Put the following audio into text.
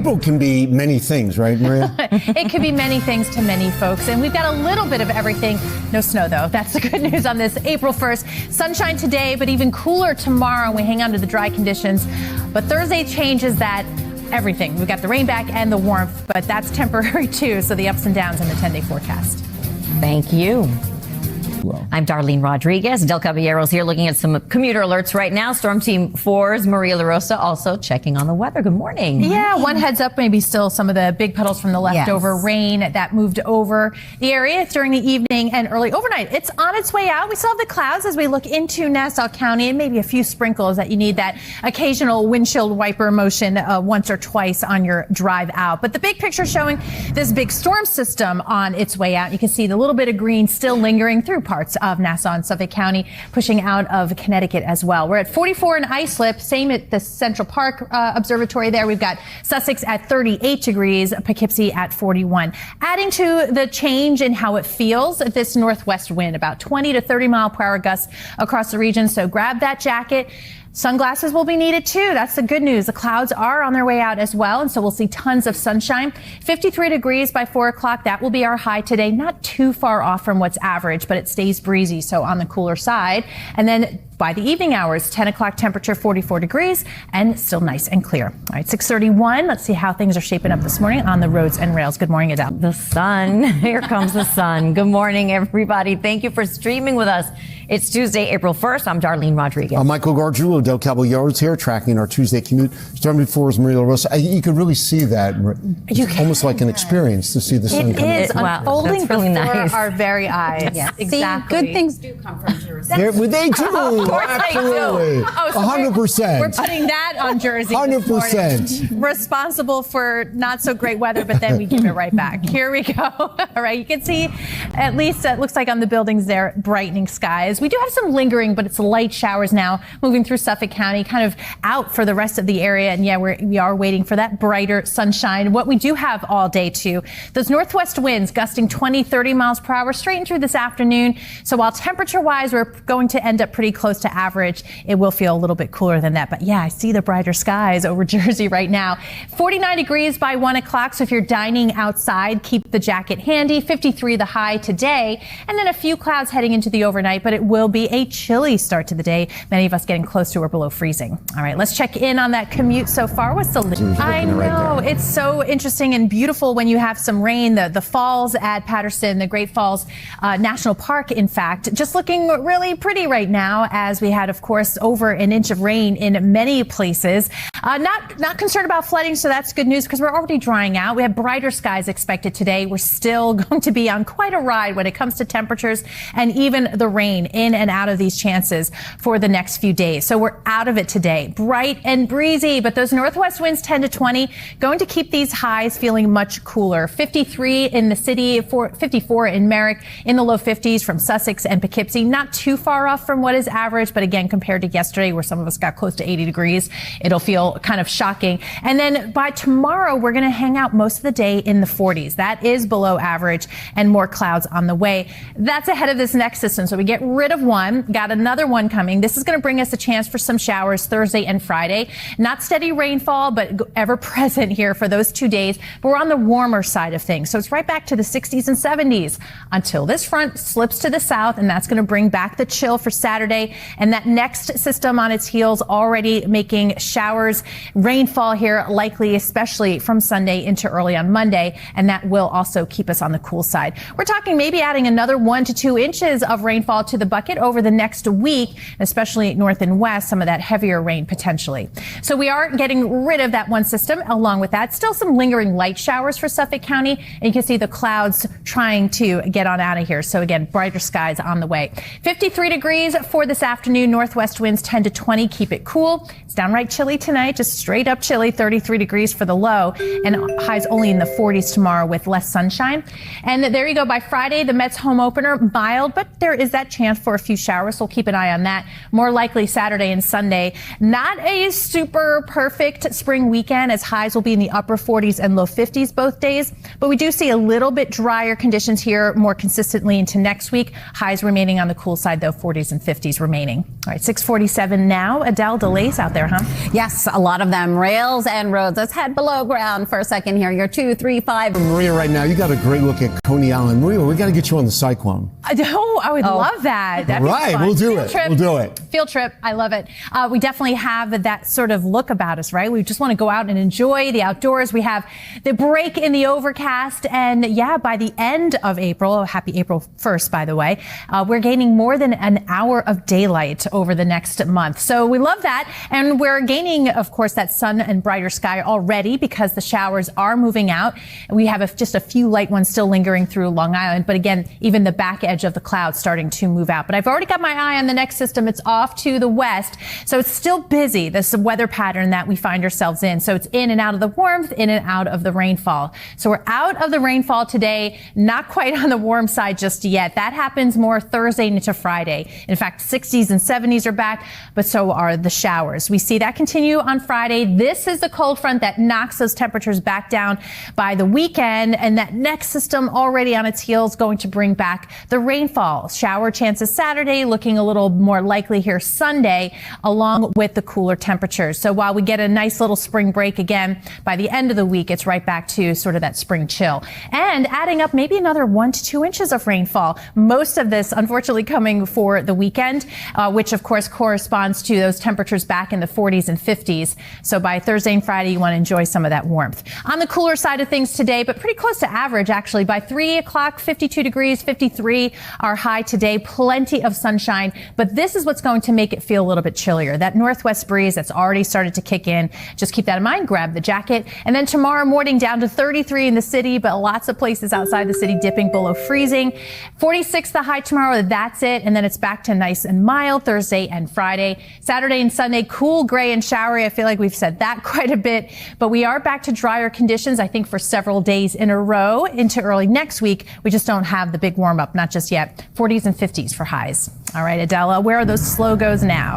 April can be many things, right, Maria? It could be many things to many folks. And we've got a little bit of everything. No snow, though. That's the good news on this April 1st. Sunshine today, but even cooler tomorrow. And we hang on to the dry conditions. But Thursday changes that everything. We've got the rain back and the warmth, but that's temporary, too. So the ups and downs in the 10-day forecast. Thank you. I'm Darlene Rodriguez. Del Caballero's here looking at some commuter alerts right now. Storm Team 4's Maria Larosa also checking on the weather. Good morning. Yeah, one heads up, maybe still some of the big puddles from the leftover rain that moved over the area during the evening and early overnight. It's on its way out. We still have the clouds as we look into Nassau County and maybe a few sprinkles that you need that occasional windshield wiper motion once or twice on your drive out. But the big picture showing this big storm system on its way out. You can see the little bit of green still lingering through parts of Nassau and Suffolk County, pushing out of Connecticut as well. We're at 44 in Islip, same at the Central Park Observatory there. We've got Sussex at 38 degrees, Poughkeepsie at 41. Adding to the change in how it feels, this northwest wind, about 20 to 30 mile per hour gusts across the region. So grab that jacket. Sunglasses will be needed too. That's the good news. The clouds are on their way out as well, and so we'll see tons of sunshine. 53 degrees by 4 o'clock. That will be our high today. Not too far off from what's average, but it stays breezy, so on the cooler side. And then by the evening hours, 10 o'clock temperature, 44 degrees, and still nice and clear. All right, 6:31. Let's see how things are shaping up this morning on the roads and rails. Good morning, Adele. The sun. Here comes the sun. Good morning, everybody. Thank you for streaming with us. It's Tuesday, April 1st. I'm Darlene Rodriguez. I'm Michael Gargiulo. Del Caballero's here, tracking our Tuesday commute. Storm Team 4's Maria Larosa. You could really see that. It's almost like an experience to see the sun come It is unfolding really before nice. our very eyes. Yes. Exactly. See, good things do come from Jersey. They do. Of course Absolutely. they do. Oh, so 100%. We're putting that on Jersey. 100%. Responsible for not so great weather, but then we give it right back. Here we go. All right. You can see, at least it looks like on the buildings there, brightening skies. We do have some lingering, but it's light showers now moving through Suffolk County, kind of out for the rest of the area. And yeah, we are waiting for that brighter sunshine. What we do have all day too, those northwest winds gusting 20, 30 miles per hour straight through this afternoon. So while temperature wise, we're going to end up pretty close to average, it will feel a little bit cooler than that. But yeah, I see the brighter skies over Jersey right now. 49 degrees by 1 o'clock. So if you're dining outside, keep the jacket handy. 53 the high today. And then a few clouds heading into the overnight, but it will be a chilly start to the day. Many of us getting close to or below freezing. All right, let's check in on that commute so far. What's the I know, it's so interesting and beautiful when you have some rain. The falls at Patterson, the Great Falls National Park, in fact, just looking really pretty right now, as we had, of course, over an inch of rain in many places. Not concerned about flooding, so that's good news because we're already drying out. We have brighter skies expected today. We're still going to be on quite a ride when it comes to temperatures and even the rain in and out of these chances for the next few days. So we're out of it today. Bright and breezy, but those northwest winds 10 to 20 going to keep these highs feeling much cooler. 53 in the city, 54 in Merrick, in the low 50s from Sussex and Poughkeepsie. Not too far off from what is average, but again, compared to yesterday where some of us got close to 80 degrees, it'll feel kind of shocking. And then by tomorrow, we're going to hang out most of the day in the 40s. That is below average and more clouds on the way. That's ahead of this next system. So we get rid of one, got another one coming. This is going to bring us a chance for some showers Thursday and Friday. Not steady rainfall, but ever present here for those 2 days. But we're on the warmer side of things. So it's right back to the 60s and 70s until this front slips to the south. And that's going to bring back the chill for Saturday. And that next system on its heels already making showers, rainfall here likely, especially from Sunday into early on Monday. And that will also keep us on the cool side. We're talking maybe adding another 1 to 2 inches of rainfall to the bucket over the next week, especially north and west, some of that heavier rain potentially. So we are getting rid of that one system. Along with that, still some lingering light showers for Suffolk County. And you can see the clouds trying to get on out of here. So again, brighter skies on the way. 53 degrees for this afternoon. Northwest winds 10 to 20. Keep it cool. It's downright chilly tonight, just straight up chilly, 33 degrees for the low, and highs only in the 40s tomorrow with less sunshine. And there you go. By Friday, the Mets home opener, mild, but there is that chance for a few showers, so we'll keep an eye on that. More likely Saturday and Sunday. Not a super perfect spring weekend, as highs will be in the the upper 40s and low 50s both days. But we do see a little bit drier conditions here more consistently into next week. Highs remaining on the cool side, though, 40s and 50s remaining. All right, 6:47 now. Adele, delays out there, huh? Yes, a lot of them. Rails and roads. Let's head below ground for a second here. You're 2, 3, 5. Maria, right now, you got a great look at Coney Island. Maria, we got to get you on the cyclone. I would love that. That'd be Right, fun. we'll do Field it. trip. We'll do it. Field trip. I love it. We definitely have that sort of look about us, right? We just want to go out and enjoy the outdoors. We have the break in the overcast. And yeah, by the end of April, happy April 1st, by the way, we're gaining more than an hour of daylight over the next month. So we love that. And we're gaining, of course, that sun and brighter sky already because the showers are moving out. We have just a few light ones still lingering through Long Island. But again, even the back edge of the clouds starting to move out. But I've already got my eye on the next system. It's off to the west. So it's still busy, this weather pattern that we find ourselves in. So it's in and out of the warmth, in and out of the rainfall. So we're out of the rainfall today, not quite on the warm side just yet. That happens more Thursday into Friday. In fact, 60s and 70s are back, but so are the showers. We see that continue on Friday. This is the cold front that knocks those temperatures back down by the weekend. And that next system already on its heels going to bring back the rainfall. Shower chances Saturday, looking a little more likely here Sunday, along with the cooler temperatures. So while we get a nice little spring break again, by the end of the week, it's right back to sort of that spring chill. And adding up maybe another 1 to 2 inches of rainfall. Most of this, unfortunately, coming for the weekend, which of course corresponds to those temperatures back in the 40s and 50s. So by Thursday and Friday, you want to enjoy some of that warmth. On the cooler side of things today, but pretty close to average, actually. By 3 o'clock, 52 degrees, 53 our high today. Plenty of sunshine, but this is what's going to make it feel a little bit chillier. That northwest breeze that's already started to kick in. Just keep that in mind. Grab the jacket. And then tomorrow morning down to 33 in the city, but lots of places outside the city dipping below freezing. 46 the high tomorrow. That's it. And then it's back to nice and mild Thursday and Friday. Saturday and Sunday, cool, gray and showery. I feel like we've said that quite a bit, but we are back to drier conditions, I think, for several days in a row into early next week. We just don't have the big warm up, not just yet. 40s and 50s for highs. All right, Adela, where are those slow goes now?